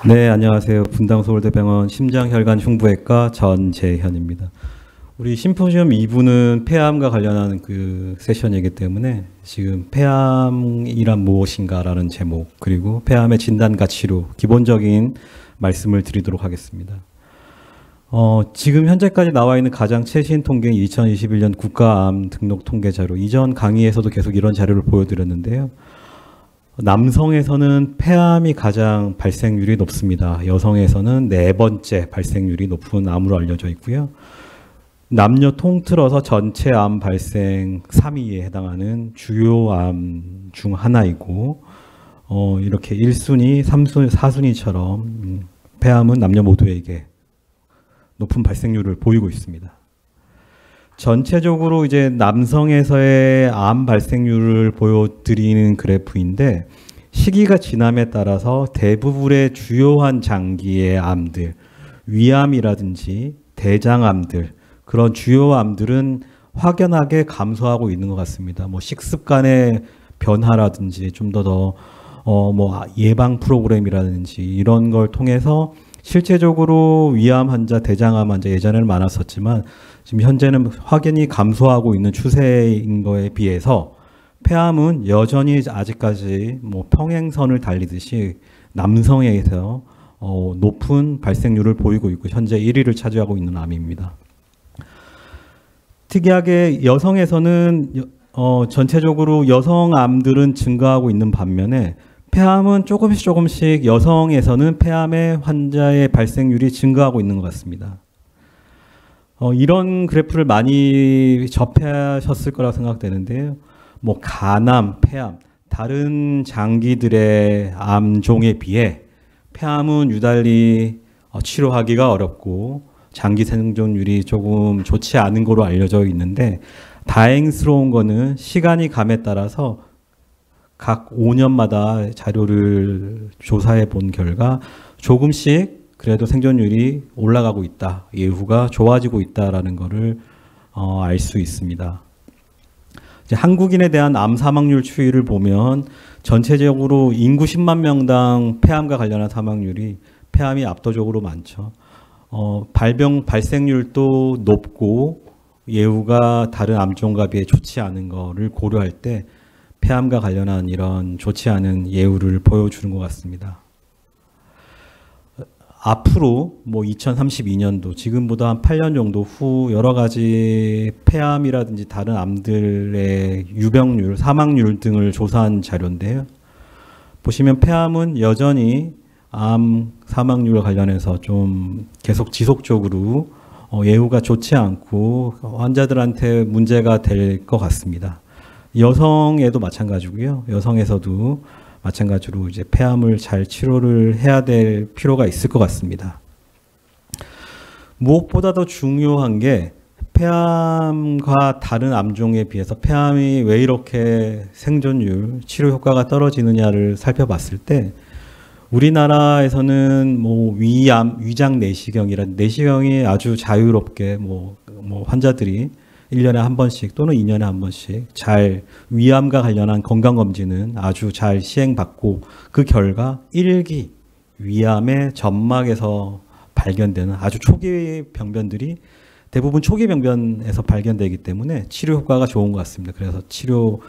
네, 안녕하세요. 분당 서울대병원 심장혈관흉부외과 전재현입니다. 우리 심포지엄 2부는 폐암과 관련한 그 세션이기 때문에 지금 폐암이란 무엇인가라는 제목 그리고 폐암의 진단과 치료 기본적인 말씀을 드리도록 하겠습니다. 지금 현재까지 나와 있는 가장 최신 통계인 2021년 국가암 등록 통계 자료, 이전 강의에서도 계속 이런 자료를 보여드렸는데요. 남성에서는 폐암이 가장 발생률이 높습니다. 여성에서는 4번째 발생률이 높은 암으로 알려져 있고요. 남녀 통틀어서 전체 암 발생 3위에 해당하는 주요 암 중 하나이고, 이렇게 1순위, 3순위, 4순위처럼 폐암은 남녀 모두에게 높은 발생률을 보이고 있습니다. 전체적으로 이제 남성에서의 암 발생률을 보여드리는 그래프인데, 시기가 지남에 따라서 대부분의 주요한 장기의 암들, 위암이라든지 대장암들, 그런 주요 암들은 확연하게 감소하고 있는 것 같습니다. 뭐 식습관의 변화라든지 좀 더 예방 프로그램이라든지 이런 걸 통해서 실제적으로 위암 환자, 대장암 환자 예전에는 많았었지만 지금 현재는 확연히 감소하고 있는 추세인 거에 비해서 폐암은 여전히 아직까지 평행선을 달리듯이 남성에서 높은 발생률을 보이고 있고 현재 1위를 차지하고 있는 암입니다. 특이하게 여성에서는 전체적으로 여성 암들은 증가하고 있는 반면에 폐암은 조금씩 여성에서는 폐암의 환자의 발생률이 증가하고 있는 것 같습니다. 이런 그래프를 많이 접하셨을 거라고 생각되는데요. 간암, 폐암, 다른 장기들의 암종에 비해 폐암은 유달리 치료하기가 어렵고 장기 생존율이 조금 좋지 않은 거로 알려져 있는데, 다행스러운 거는 시간이 감에 따라서 각 5년마다 자료를 조사해 본 결과 조금씩 그래도 생존율이 올라가고 있다, 예후가 좋아지고 있다라는 것을 알 수 있습니다. 이제 한국인에 대한 암 사망률 추이를 보면 전체적으로 인구 10만 명당 폐암과 관련한 사망률이 폐암이 압도적으로 많죠. 발병 발생률도 높고 예후가 다른 암종과 비해 좋지 않은 거를 고려할 때 폐암과 관련한 이런 좋지 않은 예후를 보여주는 것 같습니다. 앞으로 2032년도 지금보다 한 8년 정도 후 여러 가지 폐암이라든지 다른 암들의 유병률, 사망률 등을 조사한 자료인데요. 보시면 폐암은 여전히 암 사망률과 관련해서 좀 계속 지속적으로 예후가 좋지 않고 환자들한테 문제가 될 것 같습니다. 여성에도 마찬가지고요. 여성에서도 마찬가지로 이제 폐암을 잘 치료를 해야 될 필요가 있을 것 같습니다. 무엇보다 더 중요한 게 폐암과 다른 암종에 비해서 폐암이 왜 이렇게 생존율, 치료 효과가 떨어지느냐를 살펴봤을 때 우리나라에서는 위암, 위장 내시경이란 내시경이 아주 자유롭게 환자들이 1년에 한 번씩 또는 2년에 한 번씩 잘 위암과 관련한 건강검진은 아주 잘 시행받고 그 결과 1기 위암의 점막에서 발견되는 아주 초기 병변들이 대부분 초기 병변에서 발견되기 때문에 치료 효과가 좋은 것 같습니다. 그래서 치료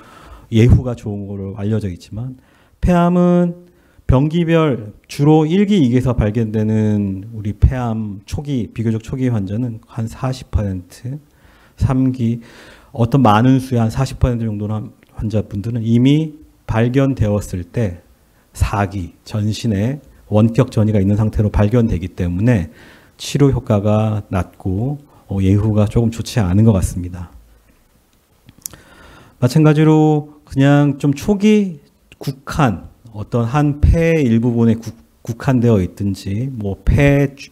예후가 좋은 걸로 알려져 있지만 폐암은 병기별 주로 1기, 2기에서 발견되는 우리 폐암 초기, 비교적 초기 환자는 한 40%, 3기, 어떤 많은 수의 한 40% 정도는 환자분들은 이미 발견되었을 때 4기, 전신에 원격 전이가 있는 상태로 발견되기 때문에 치료 효과가 낮고 예후가 조금 좋지 않은 것 같습니다. 마찬가지로 그냥 좀 초기 국한, 어떤 한 폐 일부분에 국한되어 있든지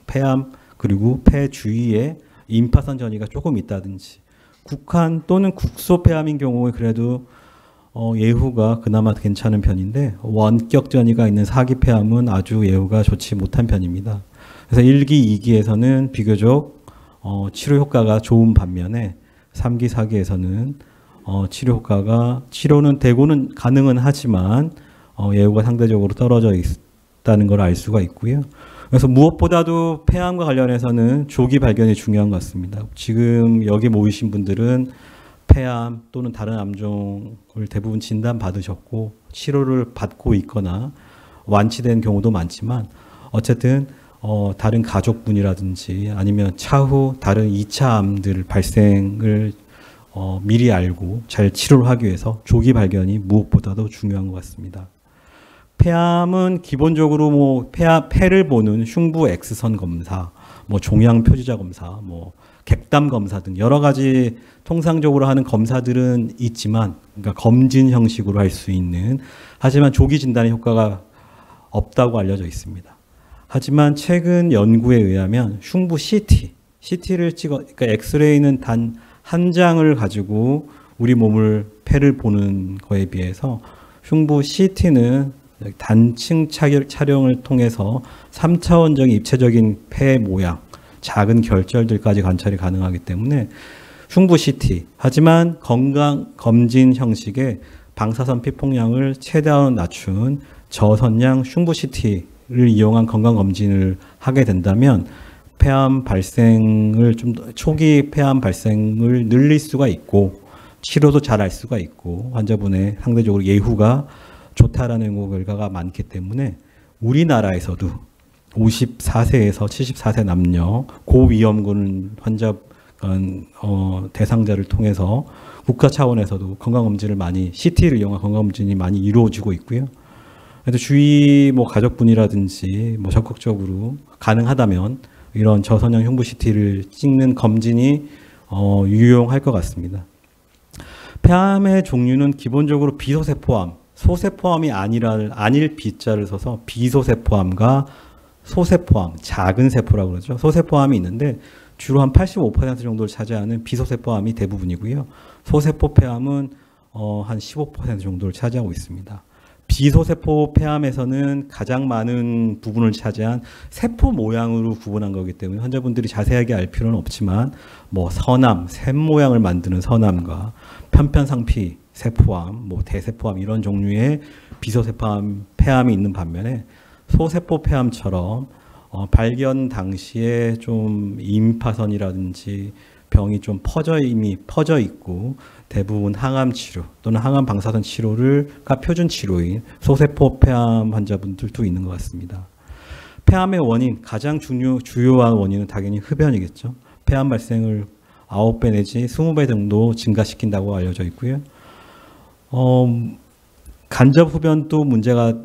폐암 그리고 폐 주위에 임파선 전이가 조금 있다든지 국한 또는 국소 폐암인 경우에 그래도 예후가 그나마 괜찮은 편인데 원격 전이가 있는 4기 폐암은 아주 예후가 좋지 못한 편입니다. 그래서 1기, 2기에서는 비교적 치료 효과가 좋은 반면에 3기, 4기에서는 치료는 되고는 가능은 하지만 예후가 상대적으로 떨어져 있다는 걸 알 수가 있고요. 그래서 무엇보다도 폐암과 관련해서는 조기 발견이 중요한 것 같습니다. 지금 여기 모이신 분들은 폐암 또는 다른 암종을 대부분 진단받으셨고 치료를 받고 있거나 완치된 경우도 많지만 어쨌든 다른 가족분이라든지 아니면 차후 다른 2차 암들 발생을 미리 알고 잘 치료를 하기 위해서 조기 발견이 무엇보다도 중요한 것 같습니다. 폐암은 기본적으로 뭐 폐를 보는 흉부 X선 검사, 뭐 종양 표지자 검사, 뭐 객담 검사 등 여러 가지 통상적으로 하는 검사들은 있지만, 그러니까 검진 형식으로 할 수 있는, 하지만 조기 진단의 효과가 없다고 알려져 있습니다. 하지만 최근 연구에 의하면 흉부 CT를 그러니까 엑스레이는 단 한 장을 가지고 우리 몸을 폐를 보는 거에 비해서 흉부 CT는 단층 촬영을 통해서 3차원적인 입체적인 폐 모양, 작은 결절들까지 관찰이 가능하기 때문에 흉부 CT, 하지만 건강 검진 형식의 방사선 피폭량을 최대한 낮춘 저선량 흉부 CT를 이용한 건강 검진을 하게 된다면 폐암 발생을 좀 더 초기 폐암 발생을 늘릴 수가 있고 치료도 잘 할 수가 있고 환자분의 상대적으로 예후가 좋다라는 결과가 많기 때문에 우리나라에서도 54세에서 74세 남녀 고위험군 환자 대상자를 통해서 국가 차원에서도 건강검진을 많이 CT를 이용한 건강검진이 많이 이루어지고 있고요. 그래서 주위 뭐 가족분이라든지 뭐 적극적으로 가능하다면 이런 저선형 흉부 CT를 찍는 검진이 유용할 것 같습니다. 폐암의 종류는 기본적으로 비소세포암, 소세포암이 아닐 비자를 써서 비소세포암과 소세포암, 작은 세포라고 그러죠. 소세포암이 있는데 주로 한 85% 정도를 차지하는 비소세포암이 대부분이고요. 소세포 폐암은 한 15% 정도를 차지하고 있습니다. 비소세포 폐암에서는 가장 많은 부분을 차지한 세포 모양으로 구분한 거기 때문에 환자분들이 자세하게 알 필요는 없지만 뭐 선암, 샘 모양을 만드는 선암과 편편상피 세포암, 뭐 대세포암 이런 종류의 비소세포암 폐암이 있는 반면에 소세포 폐암처럼 발견 당시에 좀 임파선이라든지 병이 좀 이미 퍼져 있고 대부분 항암 치료 또는 항암 방사선 치료가 표준 치료인 소세포 폐암 환자분들도 있는 것 같습니다. 폐암의 원인, 가장 주요한 원인은 당연히 흡연이겠죠. 폐암 발생을 9배 내지 20배 정도 증가시킨다고 알려져 있고요. 간접 흡연도 문제가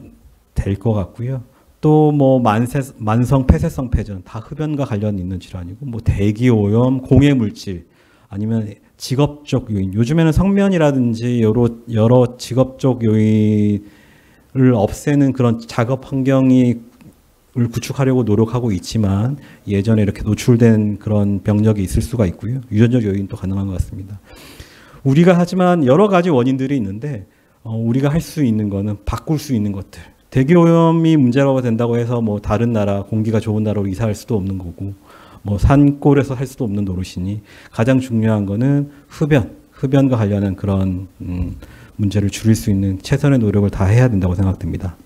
될 것 같고요. 또 뭐 만성 폐쇄성 폐전 다 흡연과 관련 있는 질환이고 뭐 대기오염, 공해물질 아니면 직업적 요인, 요즘에는 성면이라든지 여러 직업적 요인을 없애는 그런 작업 환경을 구축하려고 노력하고 있지만 예전에 이렇게 노출된 그런 병력이 있을 수가 있고요. 유전적 요인도 가능한 것 같습니다. 우리가 하지만 여러 가지 원인들이 있는데 우리가 할 수 있는 거는 바꿀 수 있는 것들. 대기오염이 문제라고 된다고 해서 뭐 다른 나라, 공기가 좋은 나라로 이사할 수도 없는 거고 뭐 산골에서 할 수도 없는 노릇이니 가장 중요한 거는 흡연과 관련한 그런 문제를 줄일 수 있는 최선의 노력을 다 해야 된다고 생각됩니다.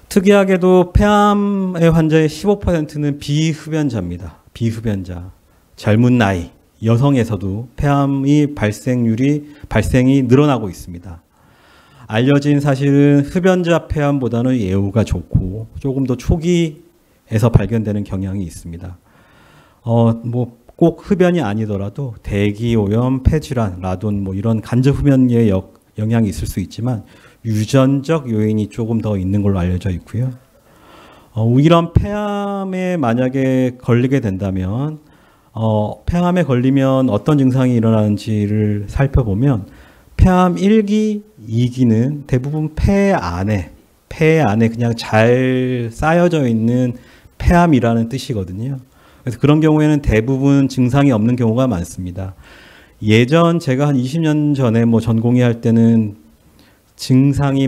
특이하게도 폐암의 환자의 15%는 비흡연자입니다. 비흡연자. 젊은 나이, 여성에서도 폐암이 발생이 늘어나고 있습니다. 알려진 사실은 흡연자 폐암보다는 예후가 좋고 조금 더 초기에서 발견되는 경향이 있습니다. 뭐 꼭 흡연이 아니더라도 대기오염, 폐질환, 라돈 뭐 이런 간접 흡연의 영향이 있을 수 있지만 유전적 요인이 조금 더 있는 걸로 알려져 있고요. 이런 폐암에 만약에 걸리게 된다면 폐암에 걸리면 어떤 증상이 일어나는지를 살펴보면 폐암 1기, 2기는 대부분 폐 안에 그냥 잘 쌓여져 있는 폐암이라는 뜻이거든요. 그래서 그런 경우에는 대부분 증상이 없는 경우가 많습니다. 예전 제가 한 20년 전에 뭐 전공의 할 때는 증상이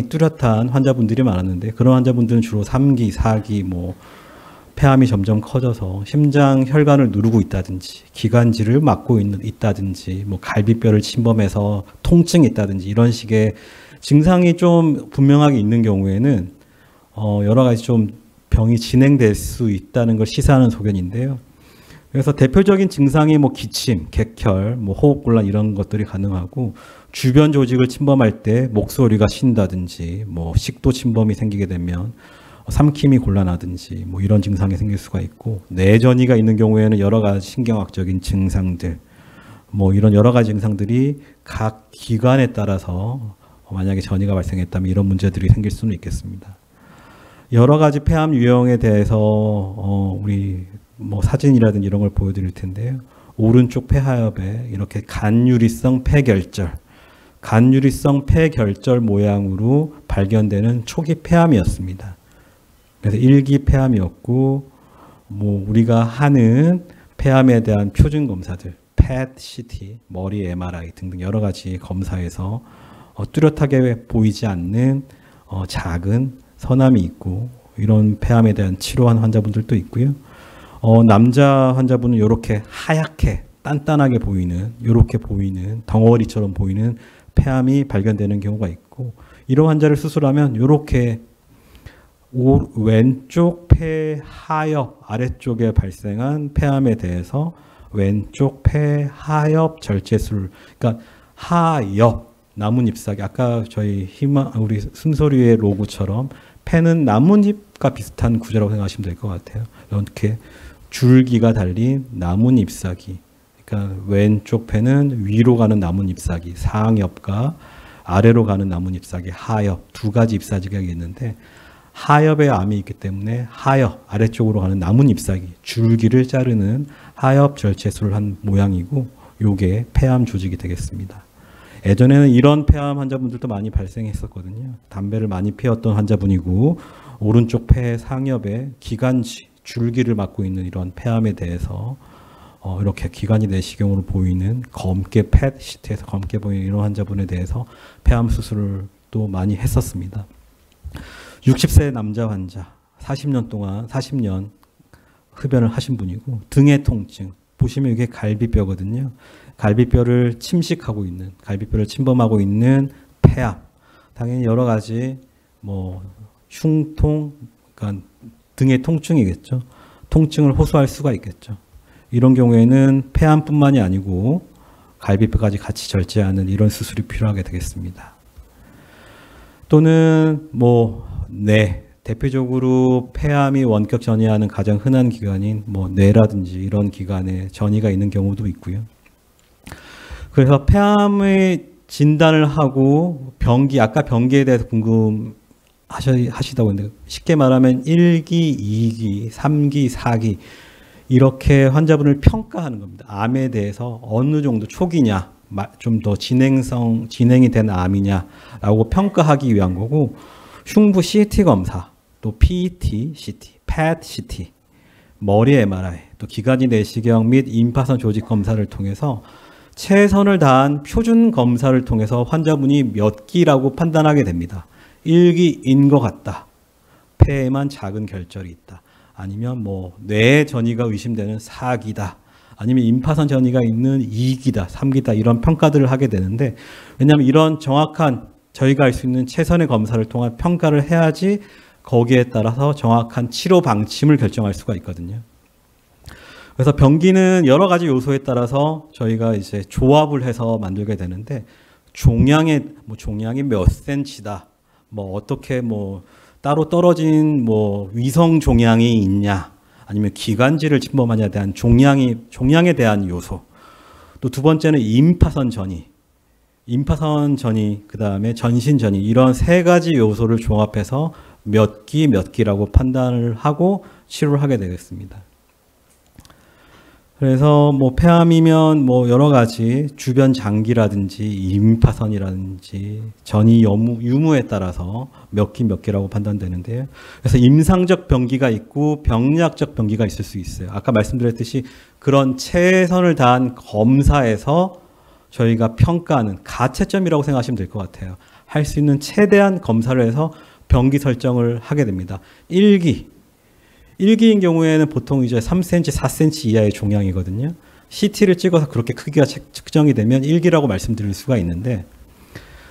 뚜렷한 환자분들이 많았는데 그런 환자분들은 주로 3기, 4기 뭐 폐암이 점점 커져서 심장 혈관을 누르고 있다든지 기관지를 막고 있다든지 뭐 갈비뼈를 침범해서 통증이 있다든지 이런 식의 증상이 좀 분명하게 있는 경우에는 여러 가지 좀 병이 진행될 수 있다는 걸 시사하는 소견인데요. 그래서 대표적인 증상이 뭐 기침, 객혈, 뭐 호흡곤란 이런 것들이 가능하고 주변 조직을 침범할 때 목소리가 쉰다든지 뭐 식도 침범이 생기게 되면 삼킴이 곤란하든지 뭐 이런 증상이 생길 수가 있고 뇌전이가 있는 경우에는 여러 가지 신경학적인 증상들 뭐 이런 여러 가지 증상들이 각 기관에 따라서 만약에 전이가 발생했다면 이런 문제들이 생길 수는 있겠습니다. 여러 가지 폐암 유형에 대해서 우리 뭐 사진이라든지 이런 걸 보여드릴 텐데요. 오른쪽 폐하엽에 이렇게 간유리성 폐결절, 간유리성 폐결절 모양으로 발견되는 초기 폐암이었습니다. 그래서 1기 폐암이었고, 뭐 우리가 하는 폐암에 대한 표준 검사들, PET, CT, 머리 MRI 등등 여러 가지 검사에서 뚜렷하게 보이지 않는 작은 선암이 있고 이런 폐암에 대한 치료한 환자분들도 있고요. 남자 환자분은 이렇게 하얗게 단단하게 보이는 이렇게 보이는 덩어리처럼 보이는 폐암이 발견되는 경우가 있고 이런 환자를 수술하면 이렇게 왼쪽 폐하엽 아래쪽에 발생한 폐암에 대해서 왼쪽 폐하엽 절제술 그러니까 하엽 나뭇잎사귀 아까 저희 우리 숨소리의 로고처럼 폐는 나뭇잎과 비슷한 구조라고 생각하시면 될 것 같아요. 이렇게 줄기가 달린 나뭇잎사귀. 그러니까 왼쪽 폐는 위로 가는 나뭇잎사귀, 상엽과 아래로 가는 나뭇잎사귀, 하엽 두 가지 잎사귀가 있는데 하엽에 암이 있기 때문에 하엽 아래쪽으로 가는 나뭇잎사귀 줄기를 자르는 하엽 절제술을 한 모양이고 요게 폐암 조직이 되겠습니다. 예전에는 이런 폐암 환자분들도 많이 발생했었거든요. 담배를 많이 피웠던 환자분이고 오른쪽 폐 상엽에 기관지 줄기를 맡고 있는 이런 폐암에 대해서 이렇게 기관지 내시경으로 보이는 검게 PET, CT에서 검게 보이는 이런 환자분에 대해서 폐암 수술을 또 많이 했었습니다. 60세 남자 환자 40년 흡연을 하신 분이고 등의 통증 보시면 이게 갈비뼈거든요. 갈비뼈를 침식하고 있는 갈비뼈를 침범하고 있는 폐암 당연히 여러 가지 뭐 흉통 그러니까 등의 통증이겠죠. 통증을 호소할 수가 있겠죠. 이런 경우에는 폐암뿐만이 아니고 갈비뼈까지 같이 절제하는 이런 수술이 필요하게 되겠습니다. 또는 뭐 대표적으로 폐암이 원격 전이하는 가장 흔한 기관인 뭐 뇌라든지 이런 기관에 전이가 있는 경우도 있고요. 그래서 폐암의 진단을 하고 아까 병기에 대해서 궁금하시다고 했는데 쉽게 말하면 1기, 2기, 3기, 4기 이렇게 환자분을 평가하는 겁니다. 암에 대해서 어느 정도 초기냐, 좀 더 진행이 된 암이냐라고 평가하기 위한 거고 흉부 CT 검사, 또 PET, CT, PET, CT, 머리 MRI, 또 기관지 내시경 및 임파선 조직 검사를 통해서 최선을 다한 표준 검사를 통해서 환자분이 몇 기라고 판단하게 됩니다. 1기인 것 같다. 폐에만 작은 결절이 있다. 아니면 뭐 뇌 전이가 의심되는 4기다. 아니면 임파선 전이가 있는 2기다, 3기다 이런 평가들을 하게 되는데 왜냐하면 이런 정확한 저희가 알 수 있는 최선의 검사를 통한 평가를 해야지 거기에 따라서 정확한 치료 방침을 결정할 수가 있거든요. 그래서 병기는 여러 가지 요소에 따라서 저희가 이제 조합을 해서 만들게 되는데 종양이 몇 센치다. 뭐 어떻게 뭐 따로 떨어진 뭐 위성 종양이 있냐 아니면 기관지를 침범하냐에 대한 종양에 대한 요소. 또 두 번째는 임파선 전이 그다음에 전신 전이 이런 세 가지 요소를 종합해서 몇 기라고 판단을 하고 치료를 하게 되겠습니다. 그래서 뭐 폐암이면 뭐 여러 가지 주변 장기라든지 임파선이라든지 전이 유무에 따라서 몇 기라고 판단되는데요. 그래서 임상적 병기가 있고 병리학적 병기가 있을 수 있어요. 아까 말씀드렸듯이 그런 최선을 다한 검사에서 저희가 평가하는 가채점이라고 생각하시면 될 것 같아요. 할 수 있는 최대한 검사를 해서 병기 설정을 하게 됩니다. 1기인 경우에는 보통 이제 3cm, 4cm 이하의 종양이거든요. CT를 찍어서 그렇게 크기가 측정이 되면 1기라고 말씀드릴 수가 있는데,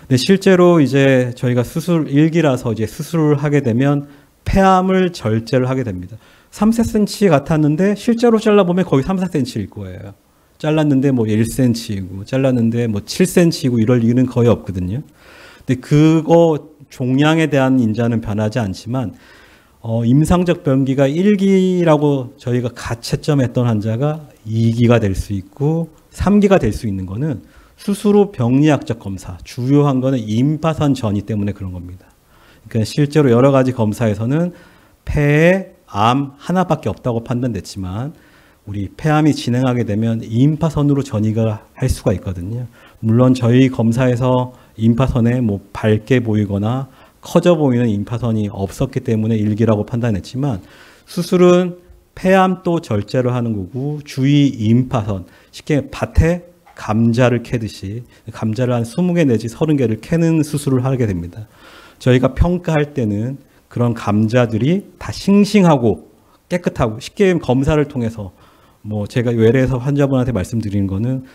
근데 실제로 이제 저희가 1기라서 이제 수술을 하게 되면 폐암을 절제를 하게 됩니다. 3cm 같았는데 실제로 잘라보면 거의 3, 4cm일 거예요. 잘랐는데 뭐 1cm이고 잘랐는데 뭐 7cm이고 이럴 이유는 거의 없거든요. 근데 그거 종양에 대한 인자는 변하지 않지만 임상적 변기가 1기라고 저희가 가채점했던 환자가 2기가 될 수 있고 3기가 될 수 있는 거는 수술 후 병리학적 검사, 주요한 거는 임파선 전이 때문에 그런 겁니다. 그러니까 실제로 여러 가지 검사에서는 폐에 암 하나밖에 없다고 판단됐지만 우리 폐암이 진행하게 되면 임파선으로 전이가 할 수가 있거든요. 물론 저희 검사에서 임파선에 뭐 밝게 보이거나 커져 보이는 임파선이 없었기 때문에 1기라고 판단했지만 수술은 폐암도 절제로 하는 거고 주위 임파선, 쉽게 밭에 감자를 캐듯이 감자를 한 20개 내지 30개를 캐는 수술을 하게 됩니다. 저희가 평가할 때는 그런 감자들이 다 싱싱하고 깨끗하고 쉽게 검사를 통해서 뭐 제가 외래에서 환자분한테 말씀드리는 거는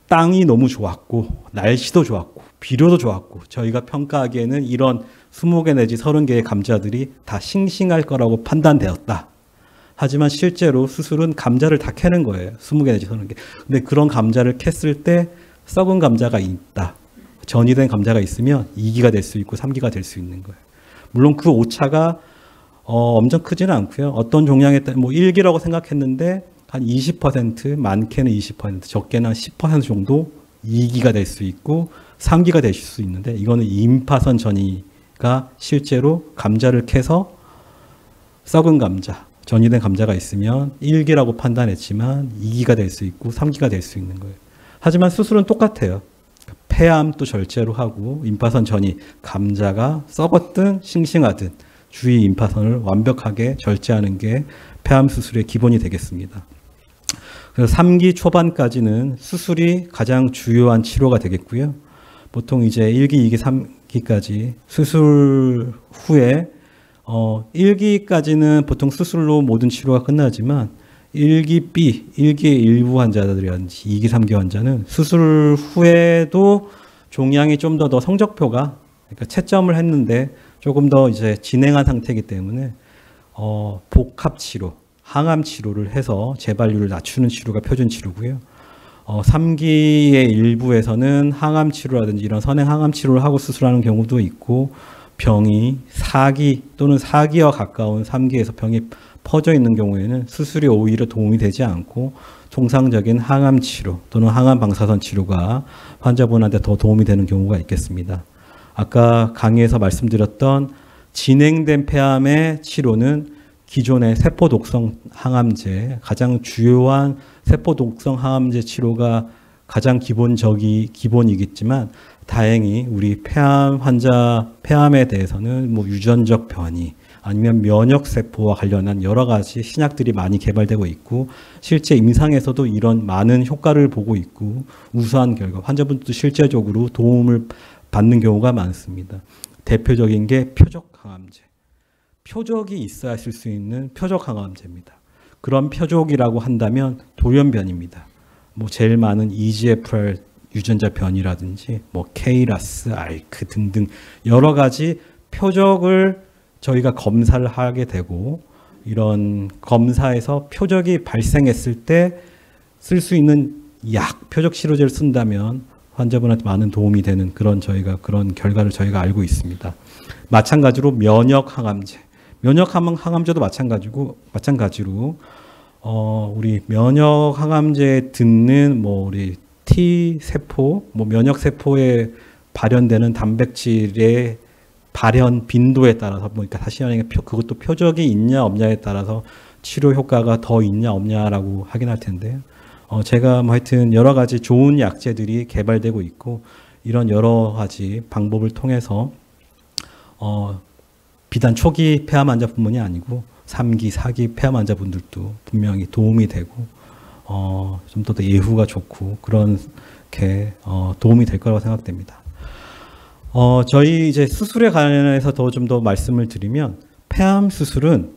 땅이 너무 좋았고 날씨도 좋았고 비료도 좋았고 저희가 평가하기에는 이런 20개 내지 30개의 감자들이 다 싱싱할 거라고 판단되었다. 하지만 실제로 수술은 감자를 다 캐는 거예요. 20개 내지 30개. 근데 그런 감자를 캤을 때 썩은 감자가 있다. 전이된 감자가 있으면 2기가 될 수 있고 3기가 될 수 있는 거예요. 물론 그 오차가 엄청 크지는 않고요. 어떤 종양에 따라 뭐 1기라고 생각했는데 한 20%, 많게는 20%, 적게는 한 10% 정도 2기가 될 수 있고 3기가 될 수 있는데 이거는 임파선 전이가 실제로 감자를 캐서 썩은 감자, 전이된 감자가 있으면 1기라고 판단했지만 2기가 될 수 있고 3기가 될 수 있는 거예요. 하지만 수술은 똑같아요. 폐암도 절제로 하고 임파선 전이 감자가 썩었든 싱싱하든 주위 임파선을 완벽하게 절제하는 게 폐암 수술의 기본이 되겠습니다. 그래서 3기 초반까지는 수술이 가장 주요한 치료가 되겠고요. 보통 이제 1기, 2기, 3기까지 수술 후에 1기까지는 보통 수술로 모든 치료가 끝나지만 1기 B, 1기의 일부 환자들이라든지 2기, 3기 환자는 수술 후에도 종양이 좀 더 성적표가 그러니까 채점을 했는데 조금 더 이제 진행한 상태이기 때문에 복합 치료, 항암 치료를 해서 재발률을 낮추는 치료가 표준 치료고요. 3기의 일부에서는 항암 치료라든지 이런 선행 항암 치료를 하고 수술하는 경우도 있고 병이 4기 또는 4기와 가까운 3기에서 병이 퍼져 있는 경우에는 수술이 오히려 도움이 되지 않고 통상적인 항암 치료 또는 항암 방사선 치료가 환자분한테 더 도움이 되는 경우가 있겠습니다. 아까 강의에서 말씀드렸던 진행된 폐암의 치료는 기존의 세포 독성 항암제, 가장 주요한 세포 독성 항암제 치료가 가장 기본이겠지만 다행히 우리 폐암 환자 폐암에 대해서는 뭐 유전적 변이 아니면 면역 세포와 관련한 여러 가지 신약들이 많이 개발되고 있고 실제 임상에서도 이런 많은 효과를 보고 있고 우수한 결과 환자분들도 실제적으로 도움을 받는 경우가 많습니다. 대표적인 게 표적 항암제. 표적이 있어야 쓸 수 있는 표적 항암제입니다. 그런 표적이라고 한다면 돌연변입니다. 뭐 제일 많은 EGFR 유전자 변이라든지 뭐 KRAS, ALK 등등 여러 가지 표적을 저희가 검사를 하게 되고 이런 검사에서 표적이 발생했을 때 쓸 수 있는 약, 표적 치료제를 쓴다면 환자분한테 많은 도움이 되는 그런 결과를 저희가 알고 있습니다. 마찬가지로 면역 항암제. 면역 항암제도 마찬가지로 우리 면역 항암제에 듣는 뭐 우리 T 세포, 뭐 면역 세포에 발현되는 단백질의 발현 빈도에 따라서 그러니까 다시 말하면 그것도 표적이 있냐 없냐에 따라서 치료 효과가 더 있냐 없냐라고 확인할 텐데요. 제가 뭐 하여튼 여러 가지 좋은 약제들이 개발되고 있고 이런 여러 가지 방법을 통해서 비단 초기 폐암 환자뿐만이 아니고 3기, 4기 폐암 환자분들도 분명히 도움이 되고 좀 더 예후가 좋고 그렇게 도움이 될 거라고 생각됩니다. 저희 이제 수술에 관련해서 좀 더 말씀을 드리면 폐암 수술은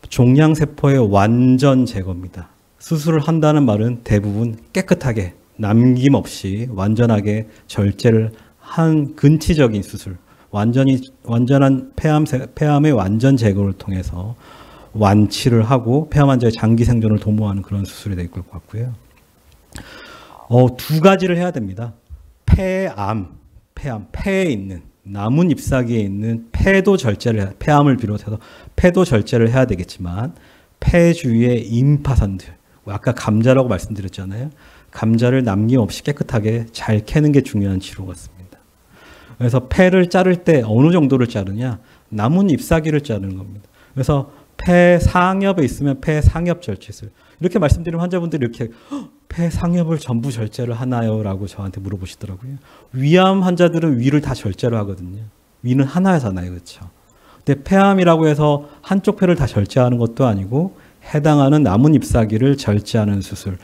종양 세포의 완전 제거입니다. 수술을 한다는 말은 대부분 깨끗하게 남김없이 완전하게 절제를 한 근치적인 수술, 완전한 폐암의 완전 제거를 통해서 완치를 하고 폐암 환자의 장기 생존을 도모하는 그런 수술이 될 것 같고요. 두 가지를 해야 됩니다. 폐에 있는 남은 잎사귀에 있는 폐암을 비롯해서 폐도 절제를 해야 되겠지만 폐 주위의 임파선들, 아까 감자라고 말씀드렸잖아요. 감자를 남김없이 깨끗하게 잘 캐는 게 중요한 치료 같습니다. 그래서 폐를 자를 때 어느 정도를 자르냐? 남은 잎사귀를 자르는 겁니다. 그래서 폐 상엽에 있으면 폐 상엽 절제술. 이렇게 말씀드리면 환자분들이 이렇게 폐 상엽을 전부 절제를 하나요? 라고 저한테 물어보시더라고요. 위암 환자들은 위를 다 절제를 하거든요. 위는 하나잖아요. 그렇죠? 근데 폐암이라고 해서 한쪽 폐를 다 절제하는 것도 아니고 해당하는 남은 잎사귀를 절제하는 수술.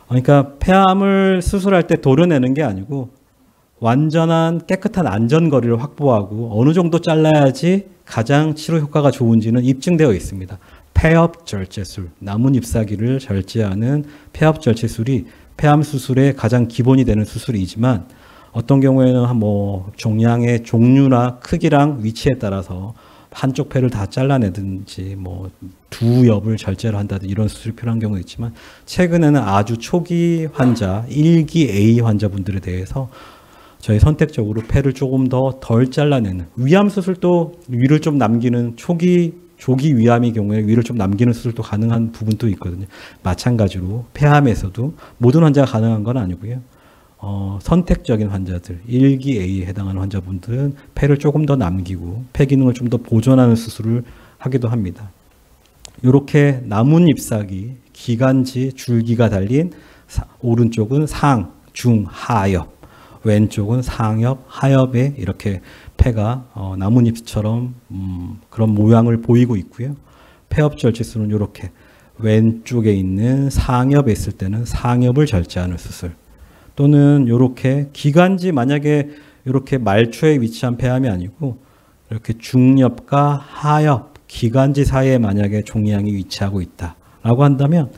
그러니까 폐암을 수술할 때 도려내는 게 아니고 완전한 깨끗한 안전거리를 확보하고 어느 정도 잘라야지 가장 치료 효과가 좋은지는 입증되어 있습니다. 폐엽 절제술, 남은 잎사귀를 절제하는 폐엽 절제술이 폐암 수술의 가장 기본이 되는 수술이지만 어떤 경우에는 종양의 종류나 크기랑 위치에 따라서 한쪽 폐를 다 잘라내든지 두 엽을 절제를 한다든지 이런 수술이 필요한 경우도 있지만 최근에는 아주 초기 환자, 1기 A 환자분들에 대해서 저희 선택적으로 폐를 조금 더 덜 잘라내는 위암 수술도 위를 좀 남기는 조기 위암의 경우에 위를 좀 남기는 수술도 가능한 부분도 있거든요. 마찬가지로 폐암에서도 모든 환자가 가능한 건 아니고요. 선택적인 환자들, 1기 A에 해당하는 환자분들은 폐를 조금 더 남기고 폐 기능을 좀 더 보존하는 수술을 하기도 합니다. 이렇게 남은 잎사귀, 기관지, 줄기가 달린 오른쪽은 상, 중, 하엽, 왼쪽은 상엽, 하엽에 이렇게 폐가 나뭇잎처럼 그런 모양을 보이고 있고요. 폐엽 절제술은 이렇게 왼쪽에 있는 상엽에 있을 때는 상엽을 절제하는 수술. 또는 이렇게 기관지 만약에 이렇게 말초에 위치한 폐암이 아니고 이렇게 중엽과 하엽, 기관지 사이에 만약에 종양이 위치하고 있다라고 한다면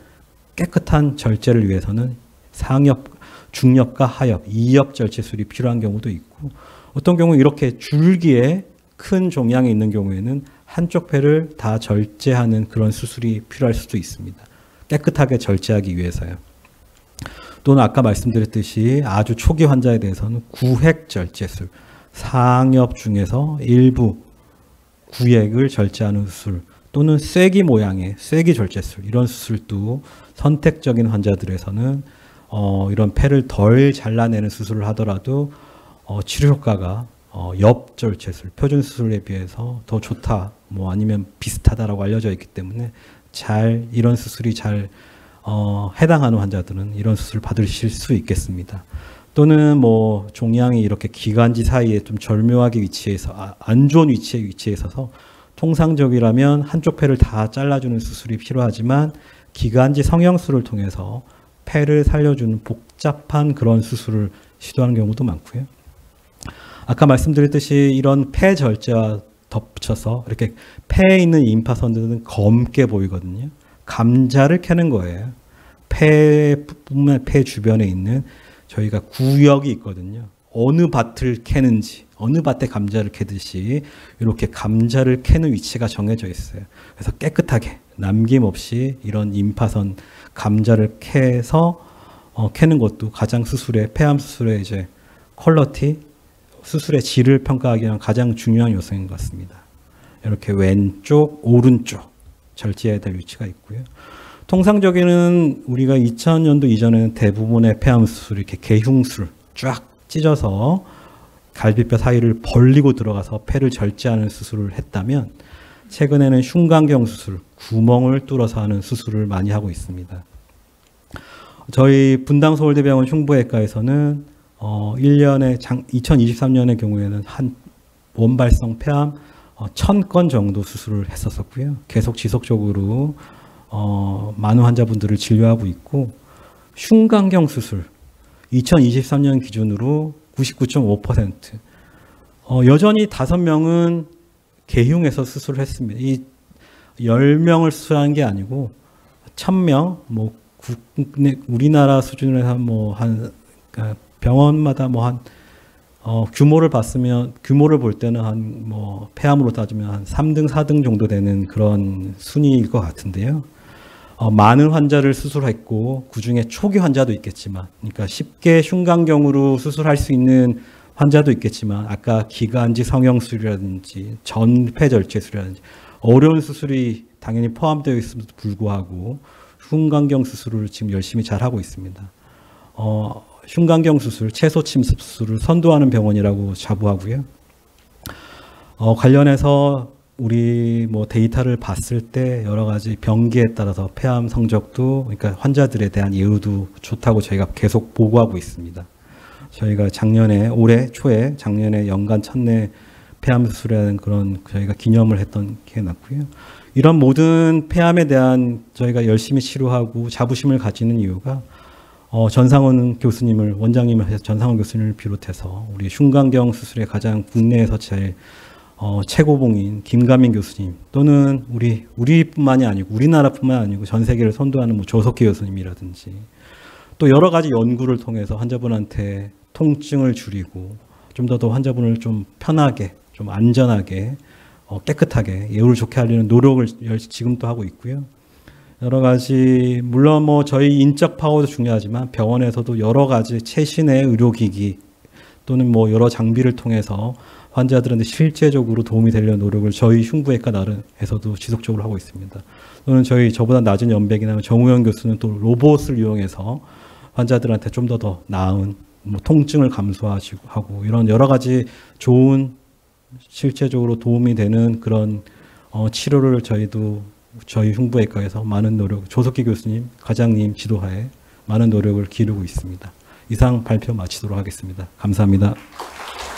깨끗한 절제를 위해서는 상엽, 중엽과 하엽, 이엽 절제술이 필요한 경우도 있고 어떤 경우 이렇게 줄기에 큰 종양이 있는 경우에는 한쪽 폐를 다 절제하는 그런 수술이 필요할 수도 있습니다. 깨끗하게 절제하기 위해서요. 또는 아까 말씀드렸듯이 아주 초기 환자에 대해서는 구획 절제술, 상엽 중에서 일부 구획을 절제하는 수술 또는 쐐기 모양의 쐐기 절제술 이런 수술도 선택적인 환자들에서는 이런 폐를 덜 잘라내는 수술을 하더라도 치료 효과가 옆 절제술, 표준 수술에 비해서 더 좋다, 아니면 비슷하다라고 알려져 있기 때문에 이런 수술이 잘 해당하는 환자들은 이런 수술 받으실 수 있겠습니다. 또는 종양이 이렇게 기관지 사이에 좀 절묘하게 위치해서 안 좋은 위치에 있어서 통상적이라면 한쪽 폐를 다 잘라주는 수술이 필요하지만 기관지 성형술을 통해서 폐를 살려주는 복잡한 그런 수술을 시도하는 경우도 많고요. 아까 말씀드렸듯이 이런 폐 절제와 덧붙여서 이렇게 폐에 있는 임파선들은 검게 보이거든요. 감자를 캐는 거예요. 폐 주변에 있는 저희가 구역이 있거든요. 어느 밭을 캐는지, 어느 밭에 감자를 캐듯이 이렇게 감자를 캐는 위치가 정해져 있어요. 그래서 깨끗하게 남김없이 이런 임파선 감자를 캐서 캐는 것도 가장 폐암 수술의 이제 퀄리티, 수술의 질을 평가하기 위한 가장 중요한 요소인 것 같습니다. 이렇게 왼쪽, 오른쪽 절제해야 될 위치가 있고요. 통상적인 우리가 2000년도 이전에는 대부분의 폐암 수술이 이렇게 개흉술 쫙 찢어서 갈비뼈 사이를 벌리고 들어가서 폐를 절제하는 수술을 했다면 최근에는 흉곽경 수술, 구멍을 뚫어서 하는 수술을 많이 하고 있습니다. 저희 분당서울대병원 흉부외과에서는 1년에 2023년의 경우에는 한 원발성 폐암 1000건 정도 수술을 했었고요. 계속 지속적으로 많은 환자분들을 진료하고 있고 흉곽경 수술 2023년 기준으로 99.5% 여전히 5명은 개흉에서 수술을 했습니다. 이 10명을 수술한 게 아니고 1000명 우리나라 수준으로 한 병원마다 한 규모를 볼 때는 한 뭐 폐암으로 따지면 한 3등, 4등 정도 되는 그런 순위일 것 같은데요. 많은 환자를 수술했고 그 중에 초기 환자도 있겠지만, 그러니까 쉽게 흉곽경으로 수술할 수 있는 환자도 있겠지만, 아까 기관지 성형술이라든지 전폐절제술이라든지 어려운 수술이 당연히 포함되어 있음에도 불구하고 흉곽경 수술을 지금 열심히 잘 하고 있습니다. 흉곽경 수술, 채소 침습 수술을 선도하는 병원이라고 자부하고요. 관련해서 우리 뭐 데이터를 봤을 때 여러 가지 병기에 따라서 폐암 성적도, 그러니까 환자들에 대한 예후도 좋다고 저희가 계속 보고하고 있습니다. 저희가 올해 초에 작년에 연간 1000내 폐암 수술이라는 그런 저희가 기념을 했던 게 났고요. 이런 모든 폐암에 대한 저희가 열심히 치료하고 자부심을 가지는 이유가 전상원 교수님을, 원장님을 해서 전상원 교수님을 비롯해서 우리 흉곽경 수술에 가장 국내에서 제일 최고봉인 김가민 교수님, 또는 우리뿐만이 아니고 우리나라뿐만 아니고 전 세계를 선도하는 뭐 조석희 교수님이라든지, 또 여러 가지 연구를 통해서 환자분한테 통증을 줄이고 좀 더 환자분을 좀 편하게, 좀 안전하게, 깨끗하게, 예후를 좋게 하려는 노력을 지금도 하고 있고요. 여러 가지, 물론 뭐 저희 인적 파워도 중요하지만 병원에서도 여러 가지 최신의 의료기기 또는 뭐 여러 장비를 통해서 환자들한테 실제적으로 도움이 되려는 노력을 저희 흉부외과 나름에서도 지속적으로 하고 있습니다. 또는 저보다 낮은 연백이나 정우영 교수는 또 로봇을 이용해서 환자들한테 좀 더 나은 뭐 통증을 감소하고 이런 여러 가지 좋은 실제적으로 도움이 되는 그런 치료를 저희 흉부외과에서 많은 노력, 조석희 교수님, 과장님 지도하에 많은 노력을 기울이고 있습니다. 이상 발표 마치도록 하겠습니다. 감사합니다.